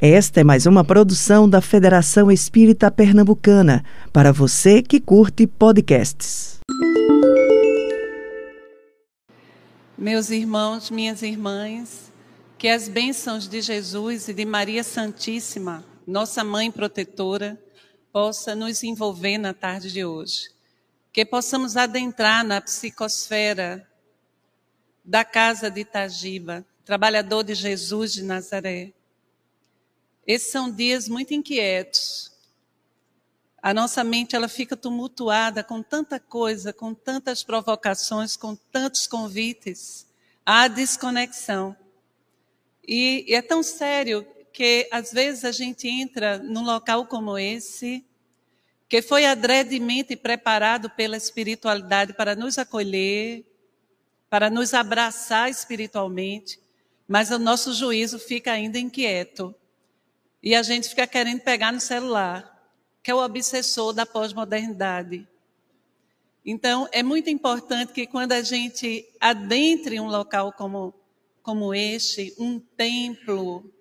Esta é mais uma produção da Federação Espírita Pernambucana, para você que curte podcasts. Meus irmãos, minhas irmãs, que as bênçãos de Jesus e de Maria Santíssima, nossa Mãe Protetora, possa nos envolver na tarde de hoje. Que possamos adentrar na psicosfera da casa de Itagiba, trabalhador de Jesus de Nazaré. Esses são dias muito inquietos. A nossa mente ela fica tumultuada com tanta coisa, com tantas provocações, com tantos convites à desconexão. E é tão sério que às vezes a gente entra num local como esse, que foi adredemente preparado pela espiritualidade para nos acolher, para nos abraçar espiritualmente, mas o nosso juízo fica ainda inquieto. E a gente fica querendo pegar no celular, que é o obsessor da pós-modernidade. Então, é muito importante que quando a gente adentre um local como este, um templo,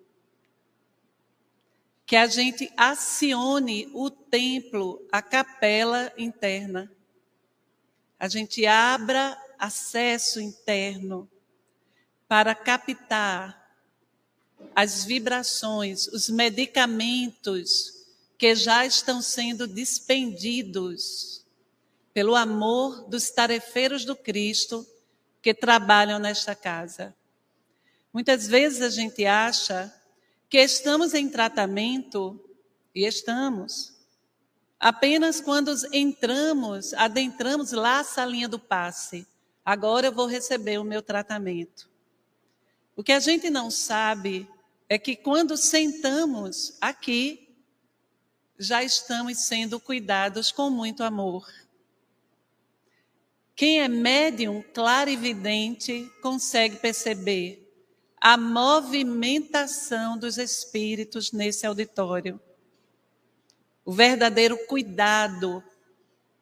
que a gente acione o templo, a capela interna. A gente abra acesso interno para captar as vibrações, os medicamentos que já estão sendo dispendidos pelo amor dos tarefeiros do Cristo que trabalham nesta casa. Muitas vezes a gente acha que estamos em tratamento, e estamos, apenas quando adentramos lá a salinha do passe. Agora eu vou receber o meu tratamento. O que a gente não sabe é que quando sentamos aqui, já estamos sendo cuidados com muito amor. Quem é médium, clarividente, consegue perceber a movimentação dos espíritos nesse auditório. O verdadeiro cuidado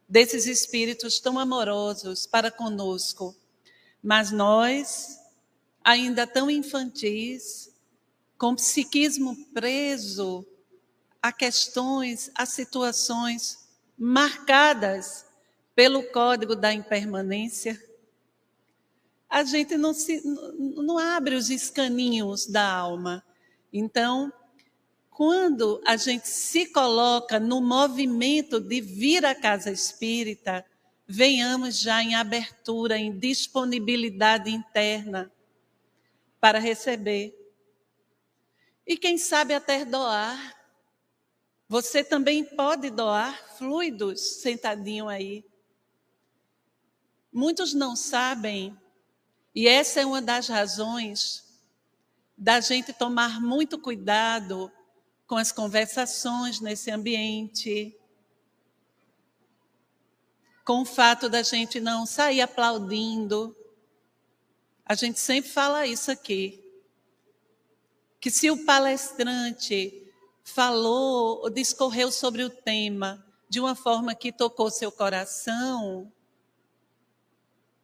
desses espíritos tão amorosos para conosco. Mas nós, ainda tão infantis, com psiquismo preso a questões, a situações marcadas pelo código da impermanência, a gente não abre os escaninhos da alma. Então, quando a gente se coloca no movimento de vir à casa espírita, venhamos já em abertura, em disponibilidade interna para receber. E quem sabe até doar. Você também pode doar fluidos sentadinho aí. Muitos não sabem, e essa é uma das razões da gente tomar muito cuidado com as conversações nesse ambiente, com o fato da gente não sair aplaudindo. A gente sempre fala isso aqui, que se o palestrante falou ou discorreu sobre o tema de uma forma que tocou seu coração,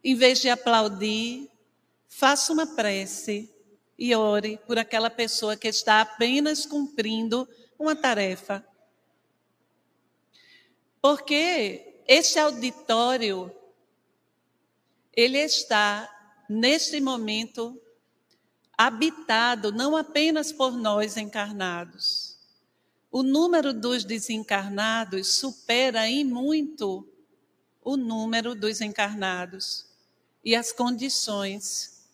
em vez de aplaudir, faça uma prece e ore por aquela pessoa que está apenas cumprindo uma tarefa. Porque este auditório, ele está, neste momento, habitado não apenas por nós encarnados. O número dos desencarnados supera em muito o número dos encarnados. E as condições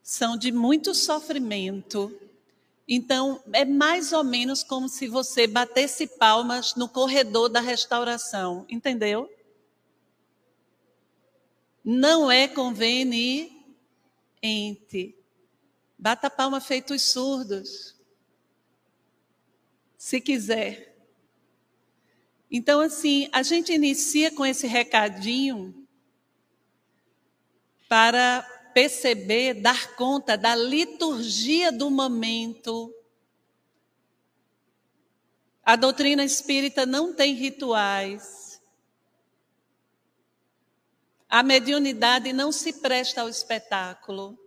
são de muito sofrimento. Então, é mais ou menos como se você batesse palmas no corredor da restauração. Entendeu? Não é conveniente. Bata palma feito os surdos. Se quiser. Então, assim, a gente inicia com esse recadinho para perceber, dar conta da liturgia do momento. A doutrina espírita não tem rituais. A mediunidade não se presta ao espetáculo.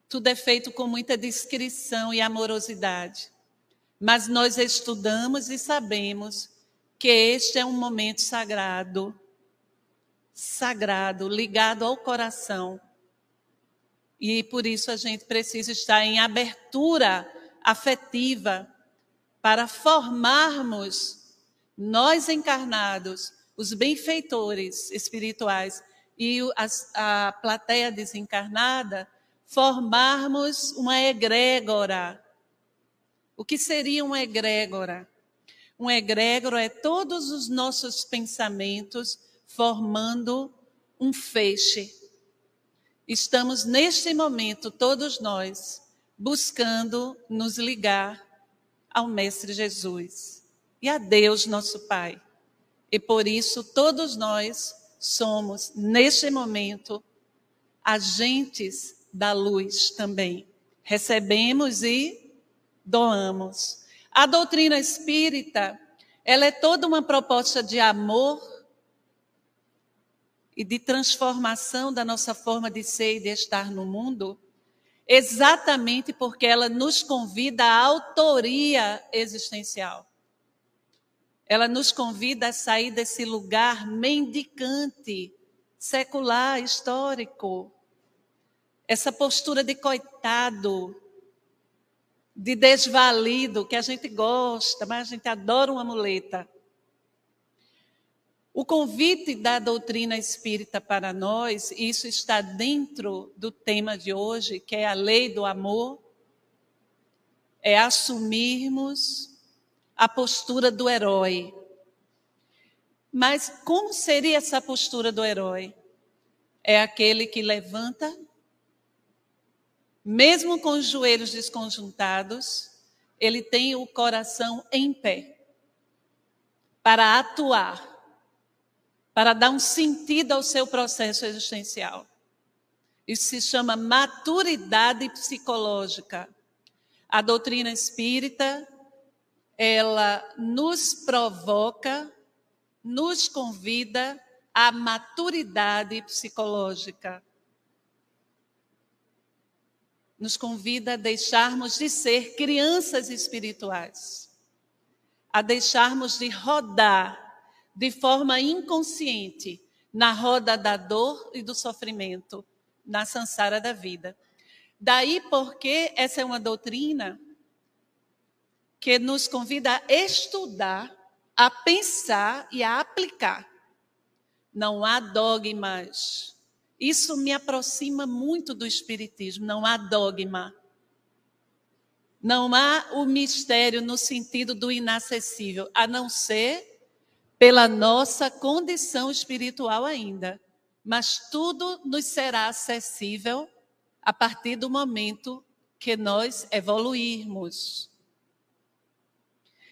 Tudo é feito com muita discrição e amorosidade. Mas nós estudamos e sabemos que este é um momento sagrado, ligado ao coração. E por isso a gente precisa estar em abertura afetiva para formarmos, nós encarnados, os benfeitores espirituais e a plateia desencarnada, formarmos uma egrégora. O que seria uma egrégora? Um egrégora é todos os nossos pensamentos formando um feixe. Estamos neste momento, todos nós, buscando nos ligar ao Mestre Jesus e a Deus, nosso Pai. E por isso todos nós somos, neste momento, agentes da luz também. Recebemos e doamos. A doutrina espírita, ela é toda uma proposta de amor e de transformação da nossa forma de ser e de estar no mundo, exatamente porque ela nos convida à autoria existencial. Ela nos convida a sair desse lugar mendicante, secular, histórico. Essa postura de coitado, de desvalido, que a gente gosta, mas a gente adora uma muleta. O convite da doutrina espírita para nós, isso está dentro do tema de hoje, que é a lei do amor, é assumirmos a postura do herói. Mas como seria essa postura do herói? É aquele que levanta, mesmo com os joelhos desconjuntados, ele tem o coração em pé para atuar, para dar um sentido ao seu processo existencial. Isso se chama maturidade psicológica. A doutrina espírita, ela nos provoca, nos convida à maturidade psicológica. Nos convida a deixarmos de ser crianças espirituais, a deixarmos de rodar de forma inconsciente na roda da dor e do sofrimento, na sansara da vida. Daí porque essa é uma doutrina que nos convida a estudar, a pensar e a aplicar. Não há dogmas. Isso me aproxima muito do Espiritismo. Não há dogma. Não há o mistério no sentido do inacessível, a não ser pela nossa condição espiritual ainda. Mas tudo nos será acessível a partir do momento que nós evoluirmos.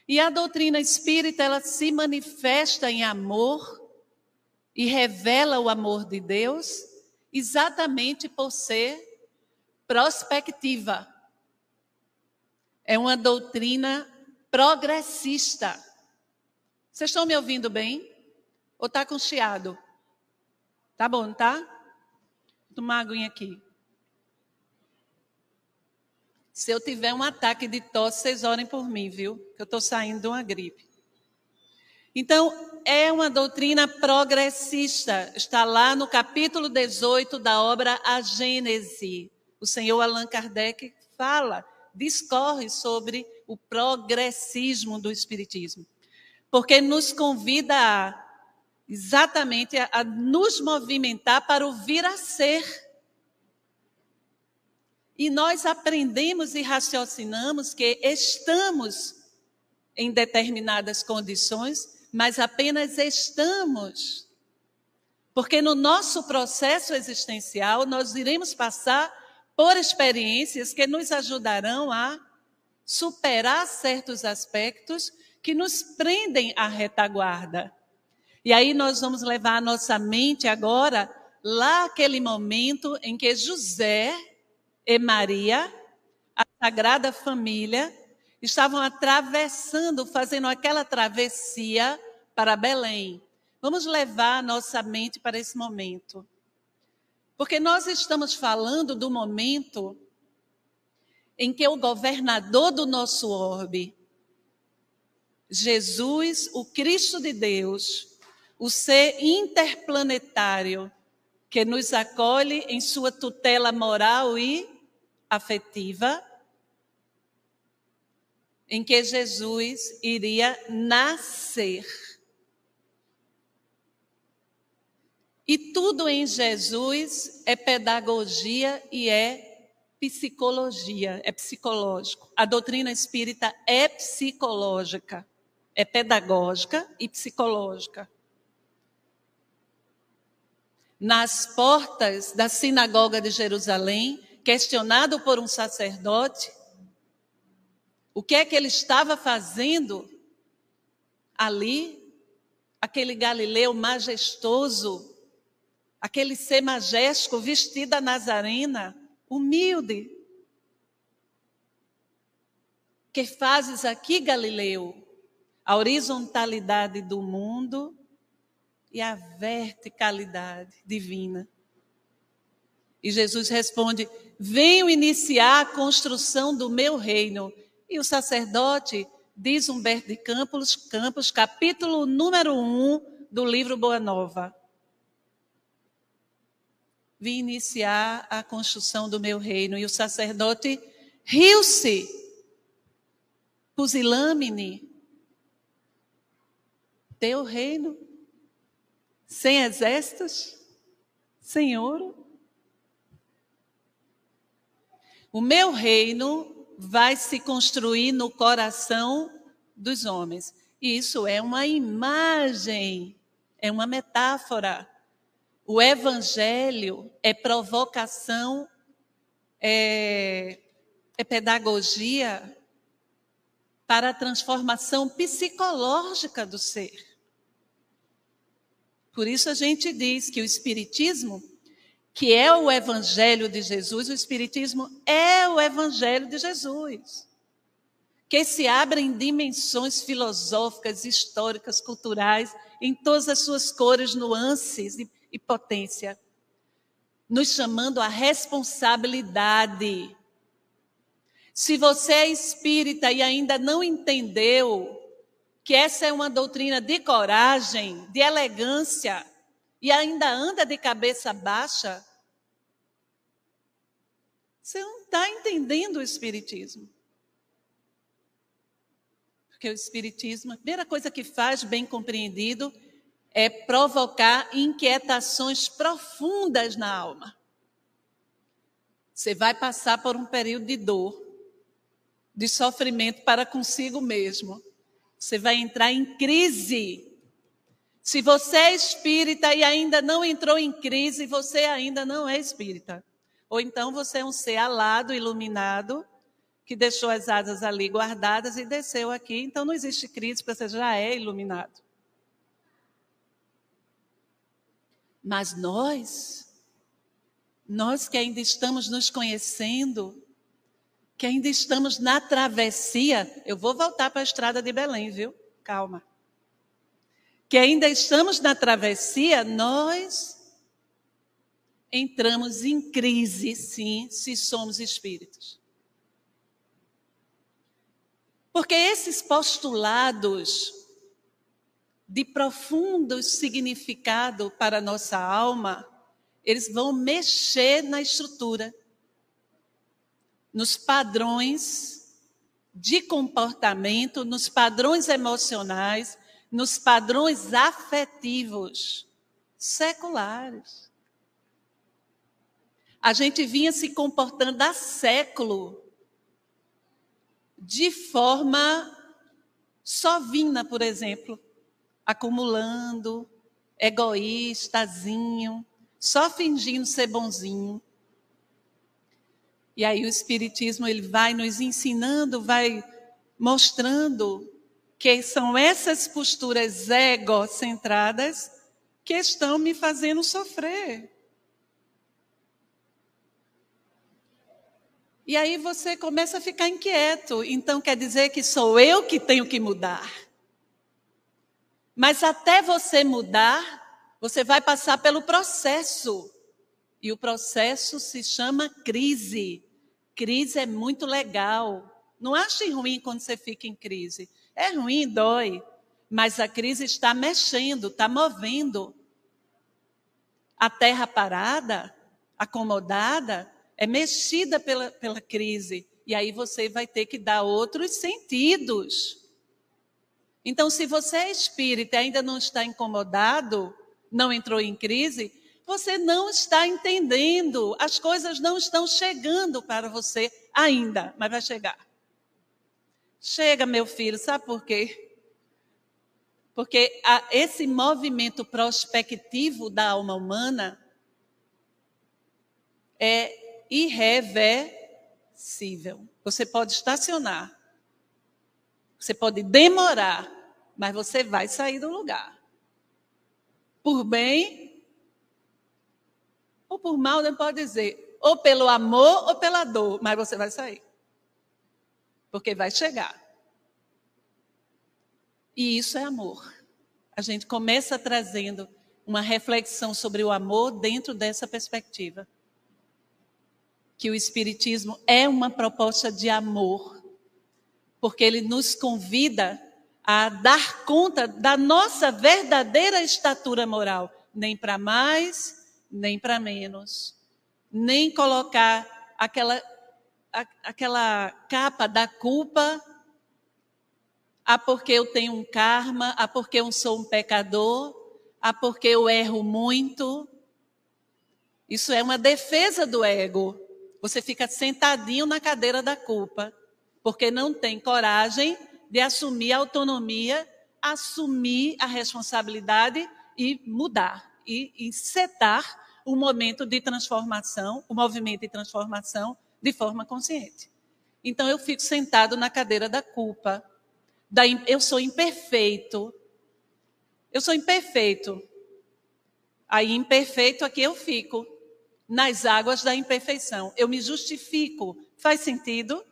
E a doutrina espírita, ela se manifesta em amor e revela o amor de Deus exatamente por ser prospectiva. É uma doutrina progressista. Vocês estão me ouvindo bem? Ou está com chiado? Tá bom, tá? Vou tomar uma aguinha aqui. Se eu tiver um ataque de tosse, vocês orem por mim, viu? Que eu estou saindo de uma gripe. Então, é uma doutrina progressista. Está lá no capítulo 18 da obra A Gênese. O senhor Allan Kardec fala, discorre sobre o progressismo do Espiritismo. Porque nos convida exatamente a nos movimentar para o vir a ser. E nós aprendemos e raciocinamos que estamos em determinadas condições, mas apenas estamos. Porque no nosso processo existencial, nós iremos passar por experiências que nos ajudarão a superar certos aspectos que nos prendem à retaguarda. E aí nós vamos levar a nossa mente agora lá aquele momento em que José e Maria, a Sagrada Família, estavam atravessando, fazendo aquela travessia para Belém. Vamos levar a nossa mente para esse momento. Porque nós estamos falando do momento em que o governador do nosso orbe, Jesus, o Cristo de Deus, o ser interplanetário que nos acolhe em sua tutela moral e afetiva, em que Jesus iria nascer. E tudo em Jesus é pedagogia e é psicologia, é psicológico. A doutrina espírita é psicológica, é pedagógica e psicológica. Nas portas da sinagoga de Jerusalém, questionado por um sacerdote, o que é que ele estava fazendo ali, aquele Galileu majestoso, aquele ser majesco, vestido a nazarena, humilde. Que fazes aqui, Galileu? A horizontalidade do mundo e a verticalidade divina. E Jesus responde: venho iniciar a construção do meu reino. E o sacerdote diz Humberto de Campos, capítulo número 1 do livro Boa Nova. Vim iniciar a construção do meu reino. E o sacerdote riu-se, pusilâmine. Teu reino, sem exércitos, sem ouro. O meu reino vai se construir no coração dos homens. Isso é uma imagem, é uma metáfora. O evangelho é provocação, é pedagogia para a transformação psicológica do ser. Por isso a gente diz que o Espiritismo, que é o Evangelho de Jesus, o Espiritismo é o Evangelho de Jesus, que se abre em dimensões filosóficas, históricas, culturais, em todas as suas cores, nuances e potência, nos chamando à responsabilidade. Se você é espírita e ainda não entendeu que essa é uma doutrina de coragem, de elegância, e ainda anda de cabeça baixa, você não está entendendo o Espiritismo. Porque o Espiritismo, a primeira coisa que faz, bem compreendido, é provocar inquietações profundas na alma. Você vai passar por um período de dor, de sofrimento para consigo mesmo. Você vai entrar em crise. Se você é espírita e ainda não entrou em crise, você ainda não é espírita. Ou então você é um ser alado, iluminado, que deixou as asas ali guardadas e desceu aqui. Então não existe crise, porque você já é iluminado. Mas nós que ainda estamos nos conhecendo, que ainda estamos na travessia, eu vou voltar para a estrada de Belém, viu? Calma. Que ainda estamos na travessia, nós entramos em crise, sim, se somos espíritos. Porque esses postulados de profundo significado para a nossa alma, eles vão mexer na estrutura, nos padrões de comportamento, nos padrões emocionais, nos padrões afetivos seculares. A gente vinha se comportando há século de forma sovina, por exemplo, acumulando, egoístazinho, só fingindo ser bonzinho. E aí o Espiritismo ele vai nos ensinando, vai mostrando que são essas posturas egocentradas que estão me fazendo sofrer. E aí você começa a ficar inquieto. Então quer dizer que sou eu que tenho que mudar. Mas até você mudar, você vai passar pelo processo. E o processo se chama crise. Crise é muito legal. Não ache ruim quando você fica em crise. É ruim, dói. Mas a crise está mexendo, está movendo. A terra parada, acomodada, é mexida pela crise. E aí você vai ter que dar outros sentidos. Então, se você é espírita e ainda não está incomodado, não entrou em crise, você não está entendendo. As coisas não estão chegando para você ainda, mas vai chegar. Chega, meu filho, sabe por quê? Porque esse movimento prospectivo da alma humana é irreversível. Você pode estacionar, você pode demorar, mas você vai sair do lugar. Por bem ou por mal, não pode dizer. Ou pelo amor ou pela dor, mas você vai sair. Porque vai chegar. E isso é amor. A gente começa trazendo uma reflexão sobre o amor dentro dessa perspectiva. Que o Espiritismo é uma proposta de amor. Porque ele nos convida a dar conta da nossa verdadeira estatura moral. Nem para mais, nem para menos. Nem colocar aquela capa da culpa. Porque eu tenho um karma, porque eu sou um pecador, porque eu erro muito. Isso é uma defesa do ego. Você fica sentadinho na cadeira da culpa, porque não tem coragem de assumir a autonomia, assumir a responsabilidade e mudar, e setar o momento de transformação, o movimento de transformação de forma consciente. Então eu fico sentado na cadeira da culpa. Eu sou imperfeito. Eu sou imperfeito. Aí, imperfeito, aqui eu fico. Nas águas da imperfeição. Eu me justifico. Faz sentido?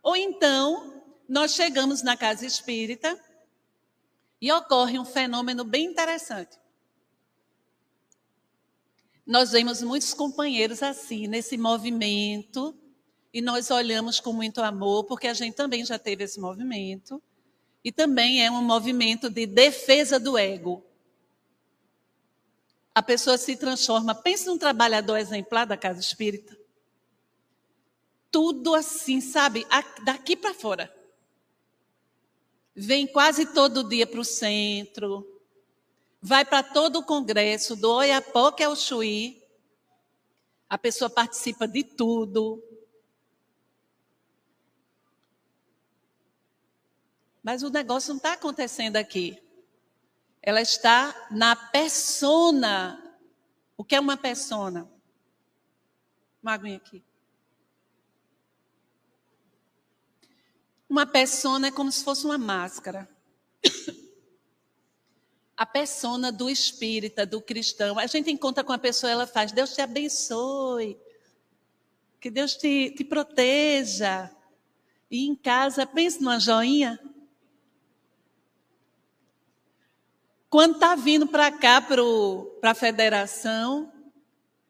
Ou então, nós chegamos na casa espírita e ocorre um fenômeno bem interessante. Nós vemos muitos companheiros assim, nesse movimento. E nós olhamos com muito amor, porque a gente também já teve esse movimento. E também é um movimento de defesa do ego. A pessoa se transforma. Pense num trabalhador exemplar da casa espírita. Tudo assim, sabe? Daqui para fora. Vem quase todo dia para o centro. Vai para todo o congresso, do Oiapoque ao Chuí. A pessoa participa de tudo. Mas o negócio não está acontecendo aqui. Ela está na persona. O que é uma persona? Uma aguinha aqui. Uma persona é como se fosse uma máscara. A persona do espírita, do cristão. A gente encontra com a pessoa, ela faz, Deus te abençoe. Que Deus te proteja. E em casa, pense numa joinha. Quando está vindo para cá, para a federação,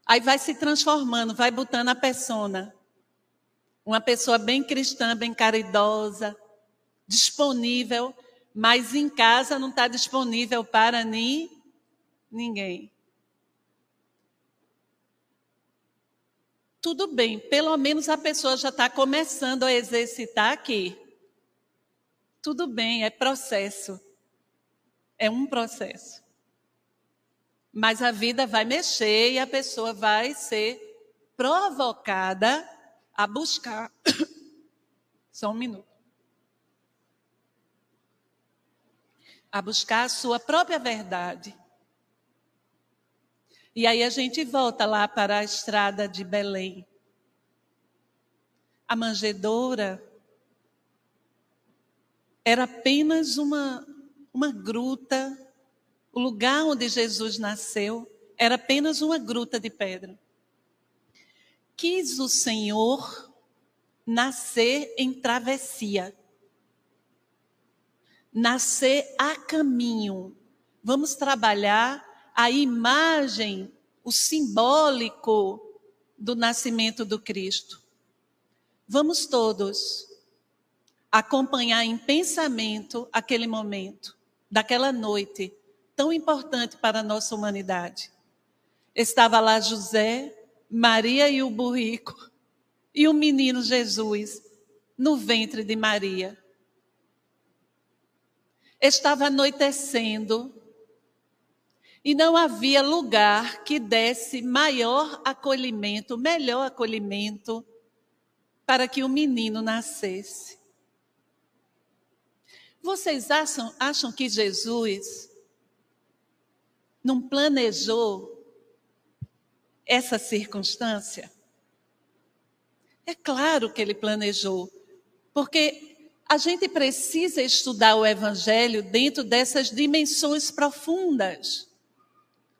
aí vai se transformando, vai botando a persona. Uma pessoa bem cristã, bem caridosa, disponível, mas em casa não está disponível para ninguém. Tudo bem, pelo menos a pessoa já está começando a exercitar aqui. Tudo bem, é processo. É um processo. Mas a vida vai mexer e a pessoa vai ser provocada a buscar. Só um minuto. A buscar a sua própria verdade. E aí a gente volta lá para a estrada de Belém. A manjedoura era apenas uma gruta. O lugar onde Jesus nasceu era apenas uma gruta de pedra. Quis o Senhor nascer em travessia. Nascer a caminho. Vamos trabalhar a imagem, o simbólico do nascimento do Cristo. Vamos todos acompanhar em pensamento aquele momento, daquela noite tão importante para a nossa humanidade. Estava lá José, Maria e o burrico, e o menino Jesus no ventre de Maria. Estava anoitecendo e não havia lugar que desse maior acolhimento, melhor acolhimento para que o menino nascesse. Vocês acham que Jesus não planejou essa circunstância? É claro que ele planejou, porque a gente precisa estudar o Evangelho dentro dessas dimensões profundas.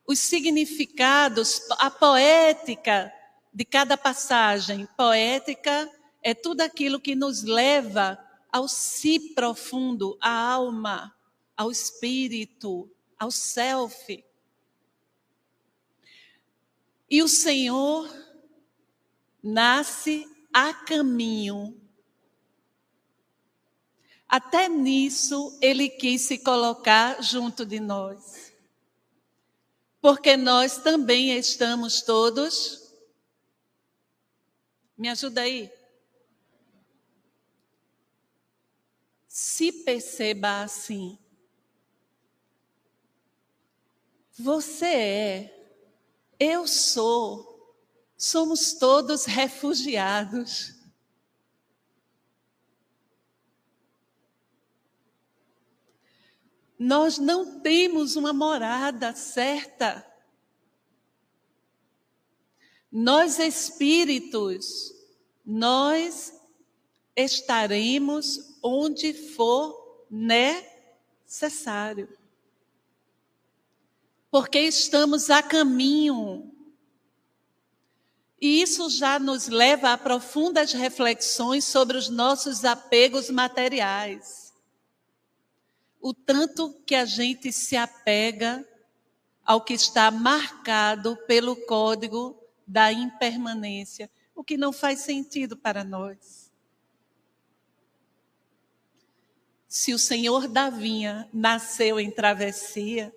Os significados, a poética de cada passagem. Poética é tudo aquilo que nos leva ao si profundo, à alma, ao espírito, ao self. E o Senhor nasce a caminho. Até nisso ele quis se colocar junto de nós. Porque nós também estamos todos... Me ajuda aí. Se perceba assim. Você é, eu sou, somos todos refugiados. Nós não temos uma morada certa. Nós espíritos, nós estaremos onde for necessário. Porque estamos a caminho. E isso já nos leva a profundas reflexões sobre os nossos apegos materiais. O tanto que a gente se apega ao que está marcado pelo código da impermanência, o que não faz sentido para nós. Se o Senhor da vinha nasceu em travessia,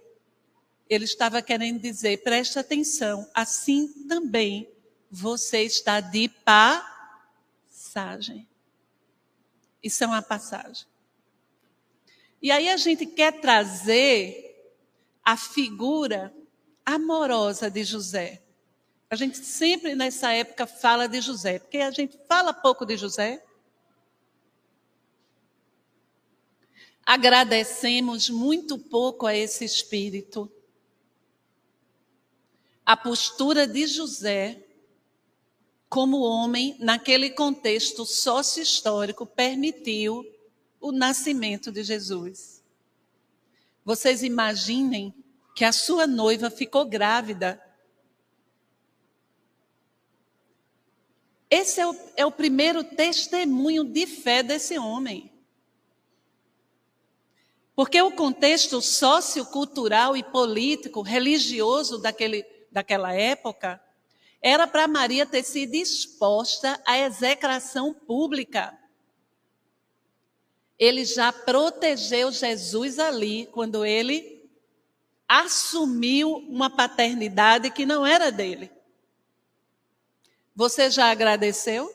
ele estava querendo dizer, preste atenção, assim também você está de passagem. Isso é uma passagem. E aí a gente quer trazer a figura amorosa de José. A gente sempre nessa época fala de José, porque a gente fala pouco de José. Agradecemos muito pouco a esse espírito. A postura de José, como homem, naquele contexto sócio-histórico, permitiu o nascimento de Jesus. Vocês imaginem que a sua noiva ficou grávida. Esse é o primeiro testemunho de fé desse homem. Porque o contexto sociocultural e político, religioso daquela época, era para Maria ter sido exposta à execração pública. Ele já protegeu Jesus ali, quando ele assumiu uma paternidade que não era dele. Você já agradeceu?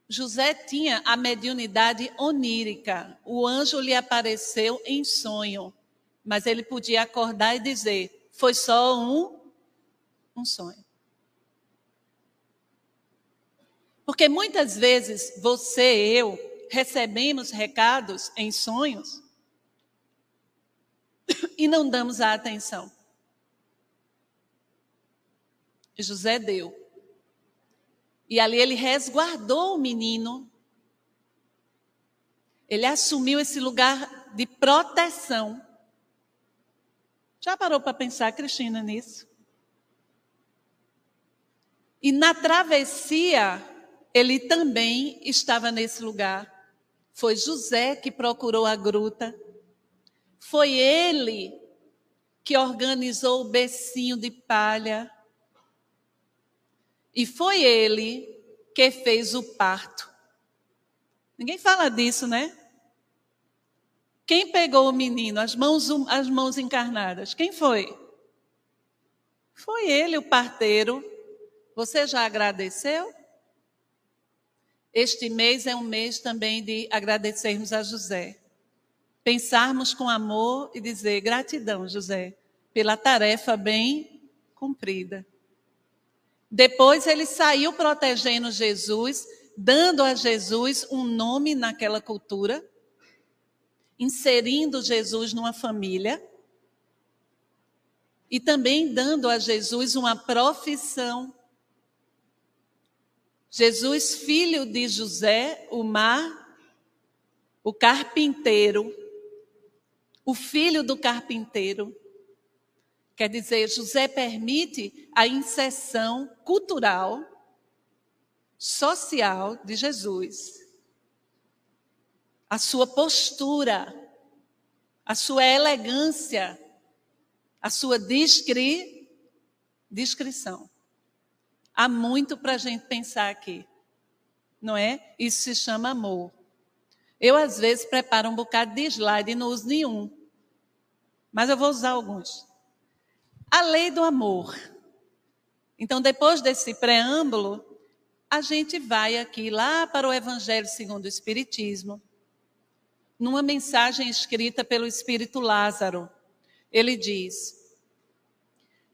José tinha a mediunidade onírica. O anjo lhe apareceu em sonho, mas ele podia acordar e dizer, foi só um sonho. Porque muitas vezes você e eu recebemos recados em sonhos e não damos a atenção. José deu. E ali ele resguardou o menino. Ele assumiu esse lugar de proteção. Já parou para pensar, Cristina, nisso? E na travessia, ele também estava nesse lugar. Foi José que procurou a gruta. Foi ele que organizou o becinho de palha E foi ele que fez o parto. Ninguém fala disso, né? Quem pegou o menino, as mãos encarnadas? Quem foi? Foi ele, o parteiro. Você já agradeceu? Este mês é um mês também de agradecermos a José. Pensarmos com amor e dizer gratidão, José, pela tarefa bem cumprida. Depois ele saiu protegendo Jesus, dando a Jesus um nome naquela cultura, inserindo Jesus numa família e também dando a Jesus uma profissão. Jesus, filho de José, o carpinteiro, o filho do carpinteiro. Quer dizer, José permite a inserção cultural, social de Jesus. A sua postura, a sua elegância, a sua discrição. Há muito para a gente pensar aqui, não é? Isso se chama amor. Eu, às vezes, preparo um bocado de slide e não uso nenhum, mas eu vou usar alguns. A lei do amor. Então, depois desse preâmbulo, a gente vai aqui lá para o Evangelho segundo o Espiritismo, numa mensagem escrita pelo Espírito Lázaro. Ele diz: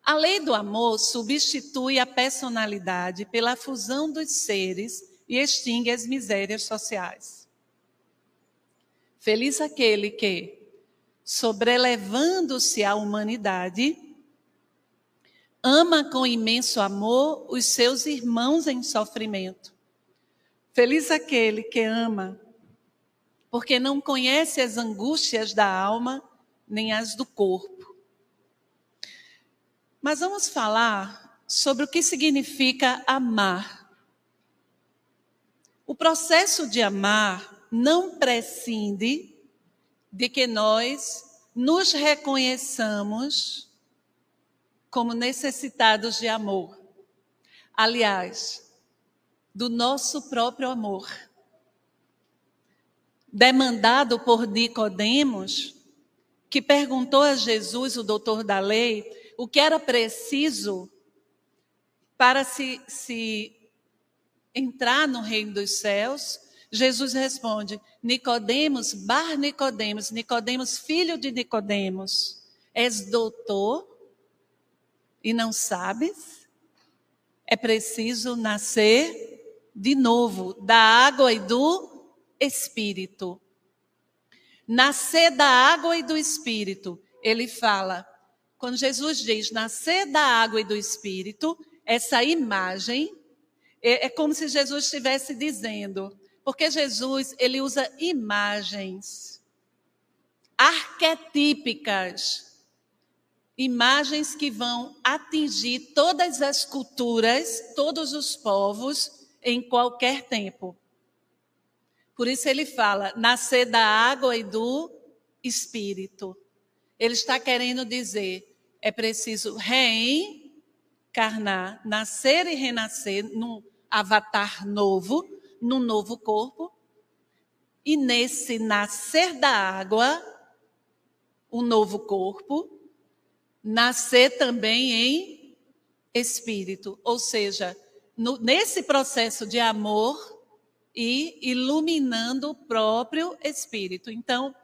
a lei do amor substitui a personalidade pela fusão dos seres e extingue as misérias sociais. Feliz aquele que, sobrelevando-se à humanidade, ama com imenso amor os seus irmãos em sofrimento. Feliz aquele que ama, porque não conhece as angústias da alma, nem as do corpo. Mas vamos falar sobre o que significa amar. O processo de amar não prescinde de que nós nos reconheçamos como necessitados de amor. Aliás, do nosso próprio amor. Demandado por Nicodemos, que perguntou a Jesus, o doutor da lei, o que era preciso para se entrar no reino dos céus, Jesus responde: Nicodemos, bar Nicodemos, Nicodemos, filho de Nicodemos, és doutor e não sabes? É preciso nascer de novo, da água e do Espírito. Nascer da água e do Espírito. Ele fala, quando Jesus diz nascer da água e do Espírito, essa imagem é como se Jesus estivesse dizendo, porque Jesus, ele usa imagens arquetípicas, imagens que vão atingir todas as culturas, todos os povos, em qualquer tempo. Por isso ele fala, nascer da água e do Espírito. Ele está querendo dizer, é preciso reencarnar, nascer e renascer num avatar novo, num novo corpo. E nesse nascer da água, um novo corpo, nascer também em espírito. Ou seja, nesse processo de amor e iluminando o próprio espírito. Então,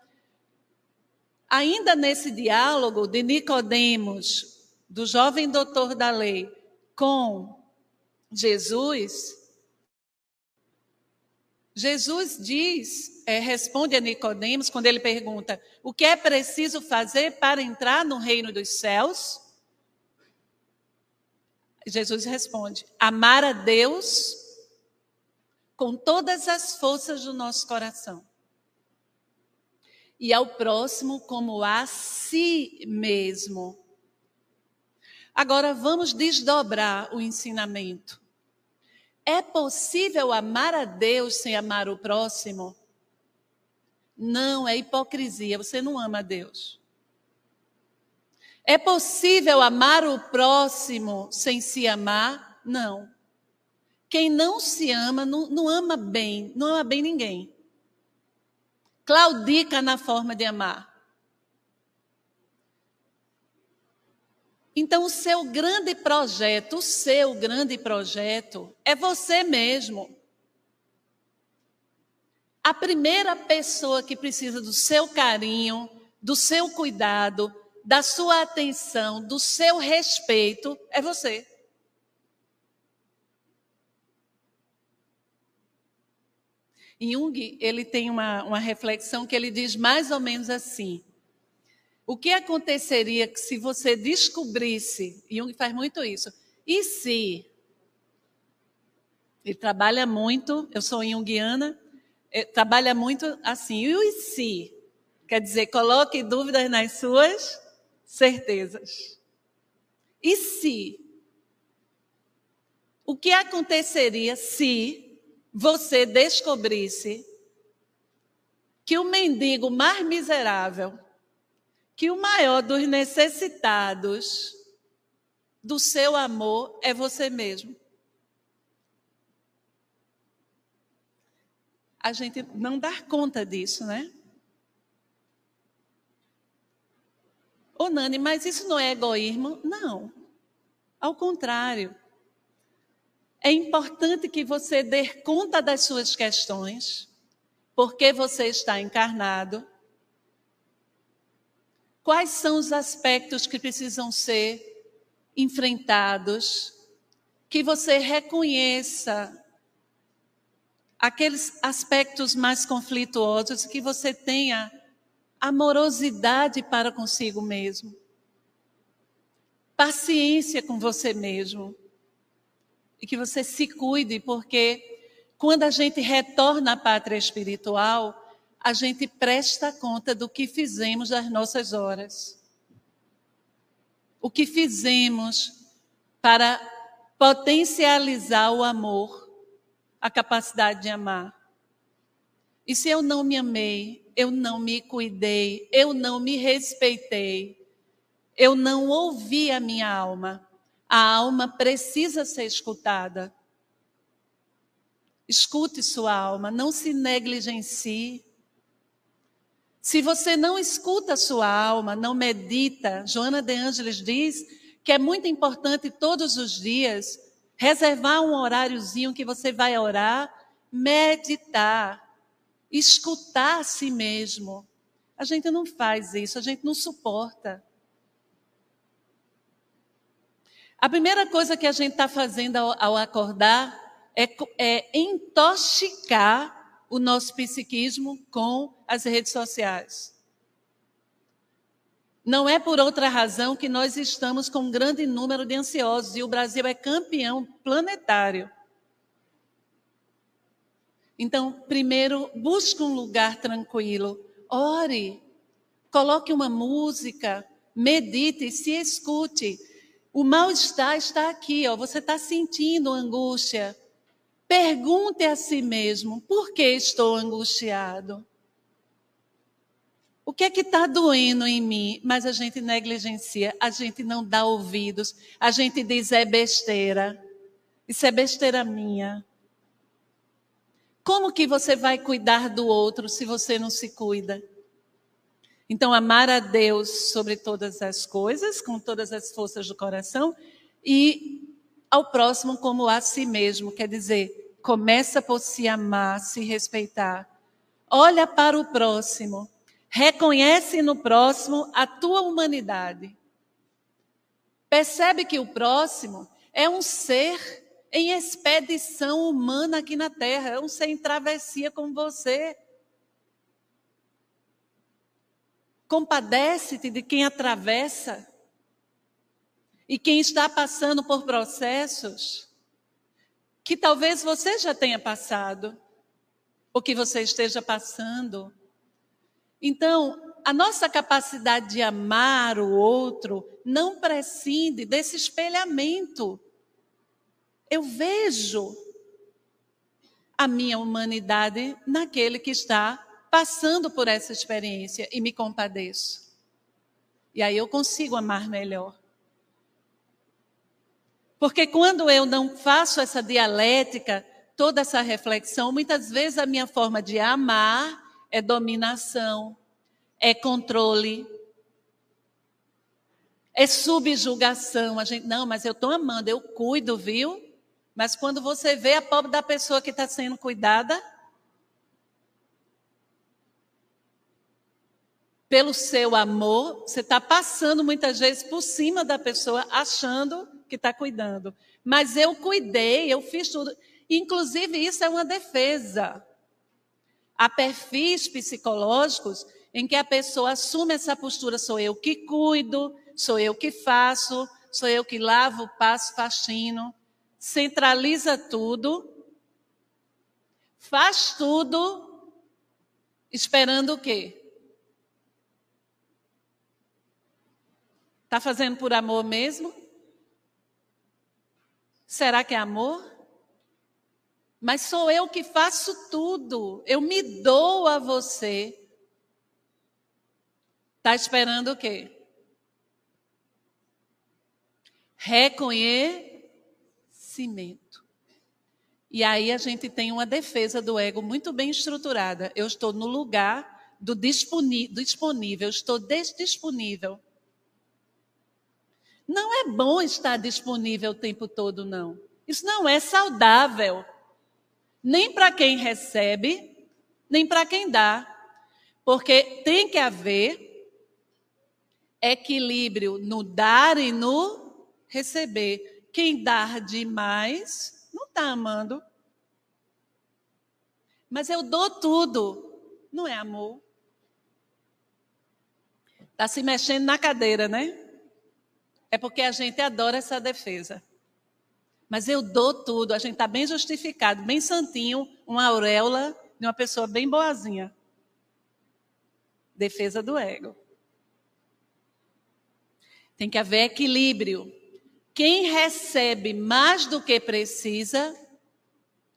ainda nesse diálogo de Nicodemos, do jovem doutor da lei, com Jesus responde a Nicodemos quando ele pergunta: o que é preciso fazer para entrar no reino dos céus? Jesus responde: amar a Deus com todas as forças do nosso coração. E ao próximo como a si mesmo. Agora vamos desdobrar o ensinamento. É possível amar a Deus sem amar o próximo? Não, é hipocrisia, você não ama a Deus. É possível amar o próximo sem se amar? Não. Quem não se ama, não ama bem ninguém. Claudica na forma de amar. Então, o seu grande projeto é você mesmo. A primeira pessoa que precisa do seu carinho, do seu cuidado, da sua atenção, do seu respeito, é você. Jung, ele tem uma reflexão que ele diz mais ou menos assim: o que aconteceria se você descobrisse, Jung faz muito isso, e se? Ele trabalha muito, eu sou junguiana, trabalha muito assim, e se? Quer dizer, coloque dúvidas nas suas certezas. E se? O que aconteceria se você descobrisse que o mendigo mais miserável, que o maior dos necessitados do seu amor é você mesmo? A gente não dá conta disso, né? Ô, Nani, mas isso não é egoísmo? Não. Ao contrário. É importante que você dê conta das suas questões, porque você está encarnado. Quais são os aspectos que precisam ser enfrentados? Que você reconheça aqueles aspectos mais conflituosos, que você tenha amorosidade para consigo mesmo, paciência com você mesmo, e que você se cuide, porque quando a gente retorna à pátria espiritual, a gente presta conta do que fizemos das nossas horas. O que fizemos para potencializar o amor, a capacidade de amar. E se eu não me amei, eu não me cuidei, eu não me respeitei, eu não ouvi a minha alma. A alma precisa ser escutada. Escute sua alma, não se negligencie. Se você não escuta sua alma, não medita, Joana de Ângeles diz que é muito importante todos os dias reservar um horáriozinho que você vai orar, meditar, escutar a si mesmo. A gente não faz isso, a gente não suporta. A primeira coisa que a gente está fazendo ao acordar é intoxicar o nosso psiquismo com as redes sociais. Não é por outra razão que nós estamos com um grande número de ansiosos e o Brasil é campeão planetário. Então, primeiro, busque um lugar tranquilo, ore, coloque uma música, medite, se escute. O mal-estar está aqui, ó. Você está sentindo angústia. Pergunte a si mesmo, por que estou angustiado? O que é que está doendo em mim? Mas a gente negligencia, a gente não dá ouvidos, a gente diz é besteira. Isso é besteira minha. Como que você vai cuidar do outro se você não se cuida? Então, amar a Deus sobre todas as coisas, com todas as forças do coração, e ao próximo como a si mesmo. Quer dizer, começa por se amar, se respeitar. Olha para o próximo. Reconhece no próximo a tua humanidade. Percebe que o próximo é um ser em expedição humana aqui na Terra, é um ser em travessia com você. Compadece-te de quem atravessa e quem está passando por processos que talvez você já tenha passado ou que você esteja passando. Então, a nossa capacidade de amar o outro não prescinde desse espelhamento. Eu vejo a minha humanidade naquele que está passando por essa experiência e me compadeço. E aí eu consigo amar melhor. Porque quando eu não faço essa dialética, toda essa reflexão, muitas vezes a minha forma de amar é dominação, é controle, é subjugação. A gente, não, mas eu estou amando, eu cuido, viu? Mas quando você vê a pobre da pessoa que está sendo cuidada, pelo seu amor, você está passando muitas vezes por cima da pessoa, achando que está cuidando. Mas eu cuidei, eu fiz tudo. Inclusive, isso é uma defesa. Há perfis psicológicos em que a pessoa assume essa postura, sou eu que cuido, sou eu que faço, sou eu que lavo, passo, faxino, centraliza tudo, faz tudo, esperando o quê? Está fazendo por amor mesmo? Será que é amor? Mas sou eu que faço tudo. Eu me dou a você. Está esperando o quê? Reconhecimento. E aí a gente tem uma defesa do ego muito bem estruturada. Eu estou no lugar do disponível, eu estou disponível. Não é bom estar disponível o tempo todo, não. Isso não é saudável. Nem para quem recebe, nem para quem dá. Porque tem que haver equilíbrio no dar e no receber. Quem dá demais não está amando. Mas eu dou tudo. Não é amor. Está se mexendo na cadeira, né? É porque a gente adora essa defesa. Mas eu dou tudo, a gente está bem justificado, bem santinho, uma auréola de uma pessoa bem boazinha. Defesa do ego. Tem que haver equilíbrio. Quem recebe mais do que precisa,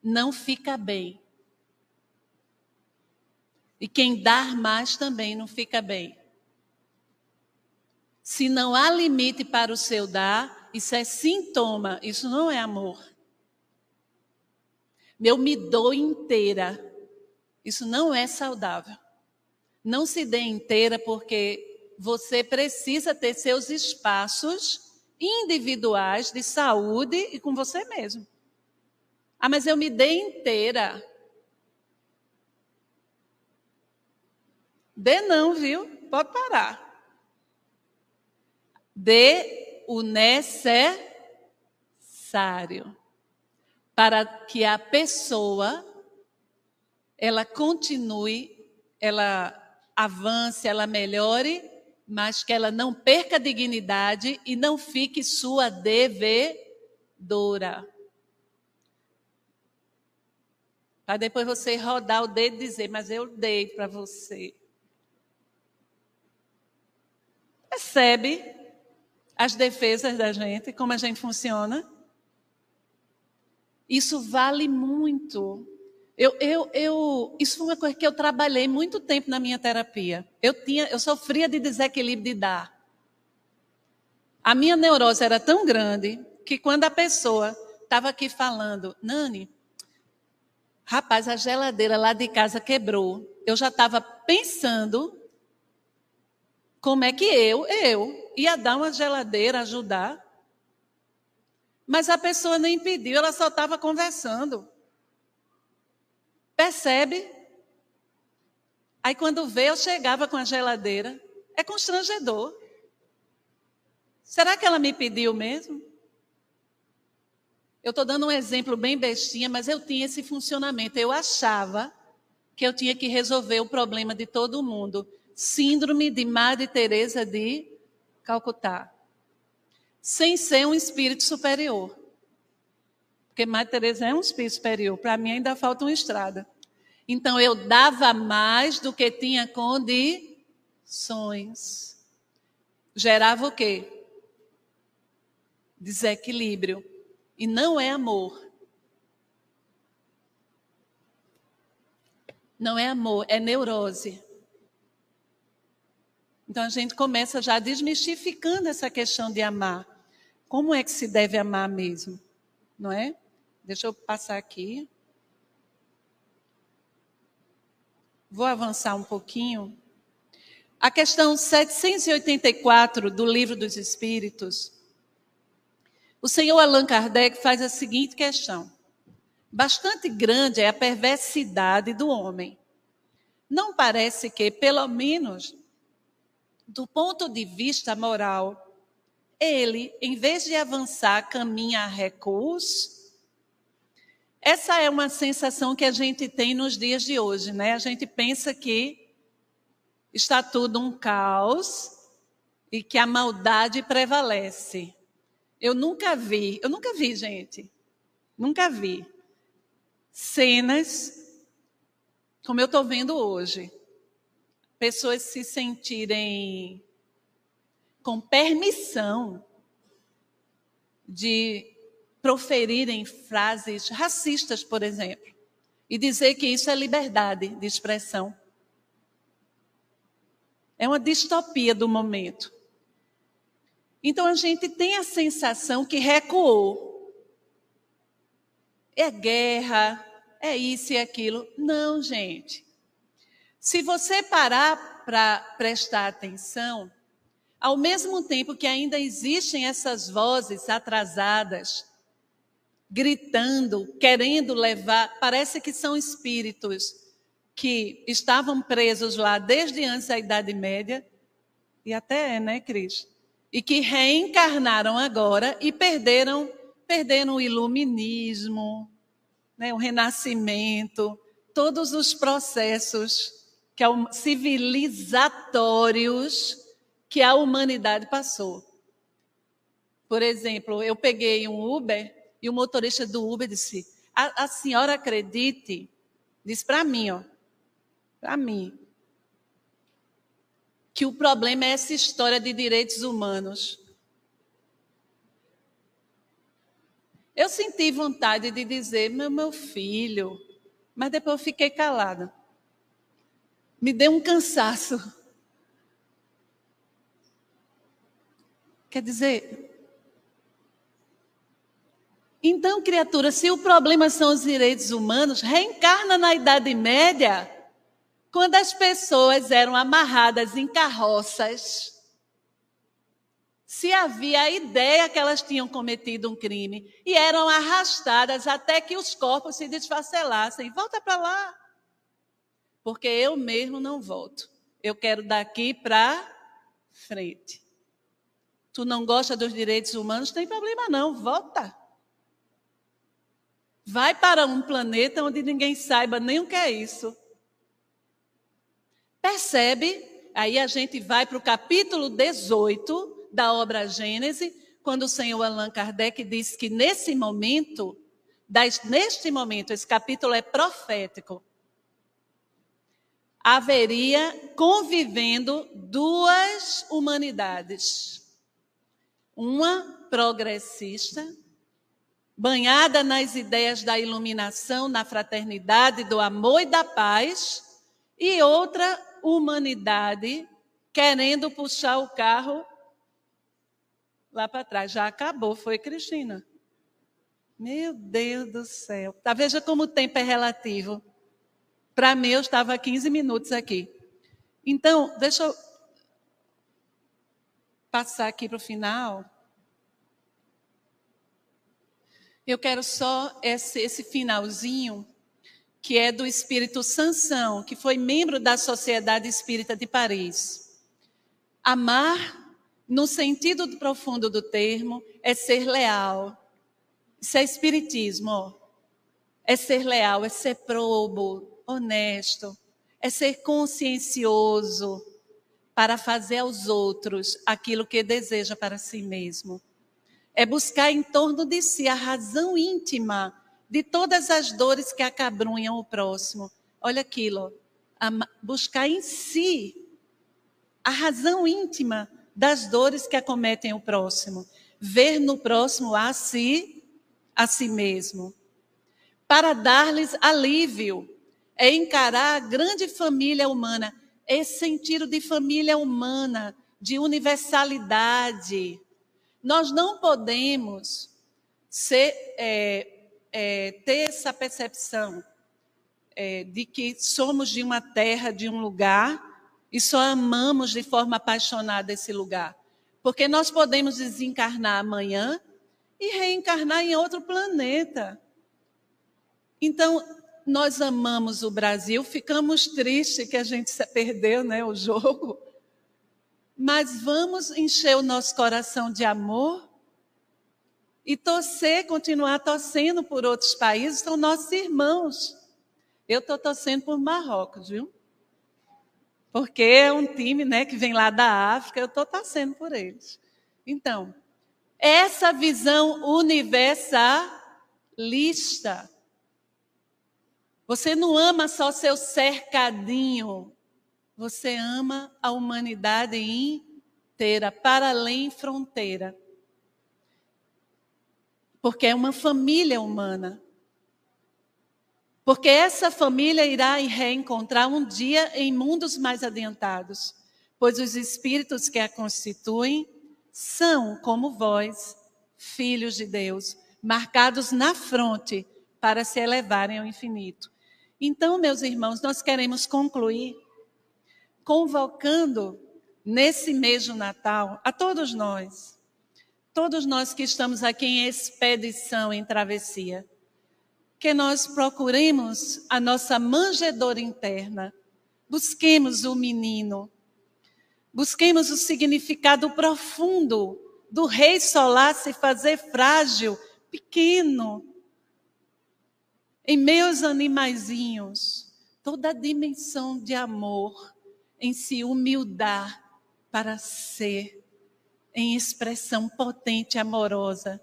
não fica bem. E quem dá mais também não fica bem. Se não há limite para o seu dar, isso é sintoma, isso não é amor. Eu me dou inteira. Isso não é saudável. Não se dê inteira porque você precisa ter seus espaços individuais de saúde e com você mesmo. Ah, mas eu me dei inteira. Dê não, viu? Pode parar. Dê o necessário para que a pessoa ela continue, ela avance, ela melhore, mas que ela não perca a dignidade e não fique sua devedora. Para depois você rodar o dedo e dizer, mas eu dei para você. Percebe as defesas da gente, como a gente funciona? Isso vale muito. Isso foi uma coisa que eu trabalhei muito tempo na minha terapia. Eu sofria de desequilíbrio de dar. A minha neurose era tão grande que quando a pessoa estava aqui falando, Nani, rapaz, a geladeira lá de casa quebrou. Eu já estava pensando como é que eu ia dar uma geladeira, ajudar. Mas a pessoa nem pediu, ela só estava conversando. Percebe? Aí quando vê, eu chegava com a geladeira. É constrangedor. Será que ela me pediu mesmo? Eu estou dando um exemplo bem bestinha, mas eu tinha esse funcionamento. Eu achava que eu tinha que resolver o problema de todo mundo. Síndrome de Madre Teresa de Calcutá. Sem ser um espírito superior. Porque Madre Teresa é um espírito superior. Para mim ainda falta uma estrada. Então eu dava mais do que tinha condições. Gerava o quê? Desequilíbrio. E não é amor. Não é amor, é neurose. Então a gente começa já desmistificando essa questão de amar. Como é que se deve amar mesmo? Não é? Deixa eu passar aqui. Vou avançar um pouquinho. A questão 784 do Livro dos Espíritos, o senhor Allan Kardec faz a seguinte questão. Bastante grande é a perversidade do homem. Não parece que, pelo menos do ponto de vista moral, ele, em vez de avançar, caminha a recuos? Essa é uma sensação que a gente tem nos dias de hoje, né? A gente pensa que está tudo um caos e que a maldade prevalece. Eu nunca vi, gente, nunca vi cenas como eu estou vendo hoje. Pessoas se sentirem com permissão de proferirem frases racistas, por exemplo, e dizer que isso é liberdade de expressão. É uma distopia do momento. Então a gente tem a sensação que recuou. É guerra, é isso e aquilo. Não, gente. Se você parar para prestar atenção, ao mesmo tempo que ainda existem essas vozes atrasadas, gritando, querendo levar, parece que são espíritos que estavam presos lá desde antes da Idade Média, e até né, Cris? E que reencarnaram agora e perderam o iluminismo, né, o renascimento, todos os processos civilizatórios que a humanidade passou. Por exemplo, eu peguei um Uber e o motorista do Uber disse, a senhora acredite, disse para mim, que o problema é essa história de direitos humanos. Eu senti vontade de dizer, meu filho, mas depois eu fiquei calada. Me deu um cansaço. Quer dizer, então, criatura, se o problema são os direitos humanos, reencarna na Idade Média, quando as pessoas eram amarradas em carroças, se havia a ideia que elas tinham cometido um crime e eram arrastadas até que os corpos se desfacelassem. Volta para lá. Porque eu mesmo não volto. Eu quero daqui para frente. Tu não gosta dos direitos humanos? Não tem problema não, volta. Vai para um planeta onde ninguém saiba nem o que é isso. Percebe? Aí a gente vai para o capítulo 18 da obra Gênese, quando o senhor Allan Kardec diz que neste momento, esse capítulo é profético, haveria convivendo duas humanidades. Uma progressista, banhada nas ideias da iluminação, na fraternidade, do amor e da paz, e outra humanidade querendo puxar o carro lá para trás. Já acabou, foi, Cristina? Meu Deus do céu. Tá, veja como o tempo é relativo. Para mim, eu estava 15 minutos aqui. Então, deixa eu passar aqui para o final. Eu quero só esse finalzinho, que é do espírito Sansão, que foi membro da Sociedade Espírita de Paris. Amar, no sentido profundo do termo, é ser leal. Isso é espiritismo, ó. É ser leal, é ser probo, honesto, é ser consciencioso para fazer aos outros aquilo que deseja para si mesmo. É buscar em torno de si a razão íntima de todas as dores que acabrunham o próximo. Olha aquilo, buscar em si a razão íntima das dores que acometem o próximo. Ver no próximo a si mesmo. Para dar-lhes alívio, é encarar a grande família humana, esse sentido de família humana, de universalidade, Nós não podemos ter essa percepção de que somos de uma terra, de um lugar, e só amamos de forma apaixonada esse lugar. Porque nós podemos desencarnar amanhã e reencarnar em outro planeta. Então, nós amamos o Brasil, ficamos tristes que a gente perdeu, né, o jogo, mas vamos encher o nosso coração de amor e continuar torcendo por outros países, são nossos irmãos. Eu estou torcendo por Marrocos, viu? Porque é um time, né, que vem lá da África, eu estou torcendo por eles. Então, essa visão universalista. Você não ama só seu cercadinho, você ama a humanidade inteira, para além fronteira. Porque é uma família humana. Porque essa família irá reencontrar um dia em mundos mais adiantados, pois os espíritos que a constituem são, como vós, filhos de Deus, marcados na fronte para se elevarem ao infinito. Então, meus irmãos, nós queremos concluir convocando nesse mês do Natal a todos nós que estamos aqui em expedição, em travessia, que nós procuremos a nossa manjedoura interna, busquemos o menino, busquemos o significado profundo do Rei Solar se fazer frágil, pequeno, em meus animaizinhos, toda a dimensão de amor, em se humildar para ser, em expressão potente e amorosa,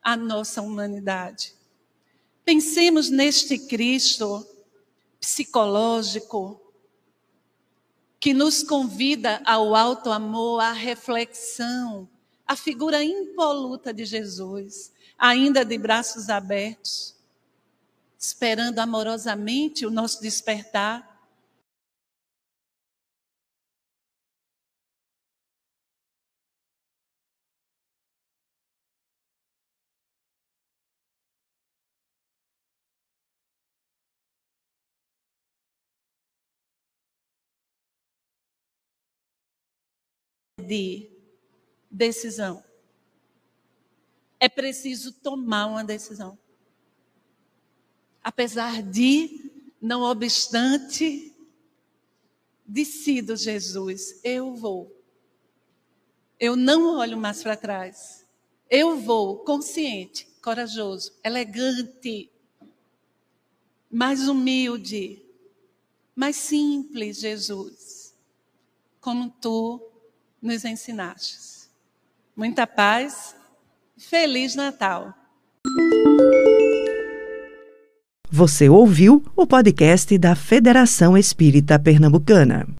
a nossa humanidade. Pensemos neste Cristo psicológico que nos convida ao alto amor, à reflexão, a figura impoluta de Jesus, ainda de braços abertos, esperando amorosamente o nosso despertar. De decisão. É preciso tomar uma decisão. Apesar de, não obstante, decido, Jesus, eu vou. Eu não olho mais para trás. Eu vou, consciente, corajoso, elegante, mais humilde, mais simples, Jesus, como tu nos ensinastes. Muita paz, Feliz Natal. Você ouviu o podcast da Federação Espírita Pernambucana.